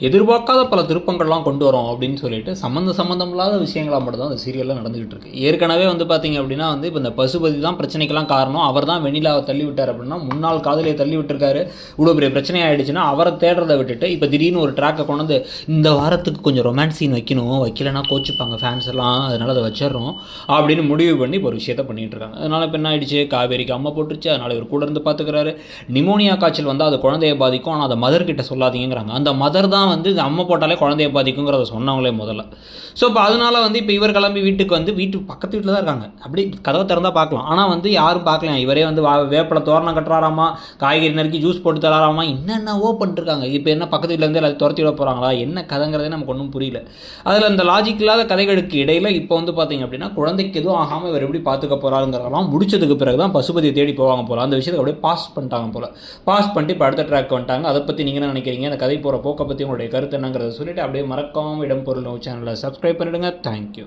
எதிர்பார்க்காத பல திருப்பங்கள்லாம் கொண்டு வரோம் அப்படின்னு சொல்லிட்டு சம்மந்தம் இல்லாத விஷயங்களாக மட்டும் தான் அந்த சீரியலில் நடந்துகிட்டு இருக்கு. ஏற்கனவே வந்து பார்த்தீங்க அப்படின்னா வந்து இப்போ இந்த பசுபதி தான் பிரச்சனைக்கெல்லாம் காரணம், அவர் தான் வெண்ணிலாவை தள்ளி விட்டார் அப்படின்னா, முன்னாள் காதலியை தள்ளி விட்டுருக்காரு, இவ்வளோ பெரிய பிரச்சனை ஆகிடுச்சுன்னா அவரை தேடுறதை விட்டுட்டு இப்போ திடீர்னு ஒரு ட்ராக்கை கொண்டு வந்து இந்த வாரத்துக்கு கொஞ்சம் ரொமான்ஸ் சீன் வைக்கணும், வைக்கலன்னா கோச்சிப்பாங்க ஃபேன்ஸ் எல்லாம், அதனால் அதை வச்சிடறோம் அப்படின்னு முடிவு பண்ணி இப்போ ஒரு விஷயத்தை பண்ணிகிட்டு இருக்காங்க. அதனால் இப்போ என்ன ஆகிடுச்சு, காவேரிக்கு அம்மா போட்டுருச்சு, அதனால் இவர் கூட இருந்து பார்த்துக்கிறாரு. நிமோனியா காய்ச்சல் வந்து அது குழந்தைய பாதிக்கும், ஆனால் அதை மதர் கிட்ட சொல்லாதீங்கிறாங்க. அந்த மதர் தான் வந்து அம்மை போட்டாலே குழந்தைய பாதிக்குங்கிறத சொன்னவங்களே முதல்ல. ஸோ இப்போ அதனால வந்து இப்போ இவர் கிளம்பி வீட்டுக்கு வந்து பக்கத்து வீட்டில் தான் இருக்காங்க, அப்படி கதவை திறந்தால் பார்க்கலாம், ஆனால் வந்து யாரும் பார்க்கலாம். இவரே வந்து வேப்பலை தோரணம் கட்டுறாராமா, காய்கறி நறுக்கி ஜூஸ் போட்டு தராராமா, என்னென்னவோ பண்ணிருக்காங்க. இப்போ என்ன பக்கத்து வீட்டிலேருந்து எல்லாத்தையும் துரத்தி விட போகிறாங்களா, என்ன கதைங்கிறதே நமக்கு ஒன்றும் புரியல. அதில் இந்த லாஜிக் இல்லாத கதைகளுக்கு இடையில் இப்போ வந்து பார்த்தீங்க அப்படின்னா குழந்தைக்கு எதுவும் ஆகாமல் இவர் எப்படி பார்த்துக்க போகிறாங்கிறதெல்லாம் முடிச்சதுக்கு பிறகு தான் பசுபதியை தேடி போவாங்க போல. அந்த விஷயத்தை அப்படியே பாஸ் பண்ணிட்டாங்க போல. பாஸ் பண்ணிட்டு இப்போ அடுத்த ட்ராக் வந்துட்டாங்க. அதை பற்றி நீங்கள் என்ன நினைக்கிறீங்க, அந்த கதை போகிற போக்கை பற்றி உங்களுடைய கருத்து என்னங்கிறத சொல்லிவிட்டு அப்படியே மறக்காமல் இடம் பொருள் சேனலை சப்ஸ்கிரைப் பண்ணிவிடுங்க. தேங்க்யூ.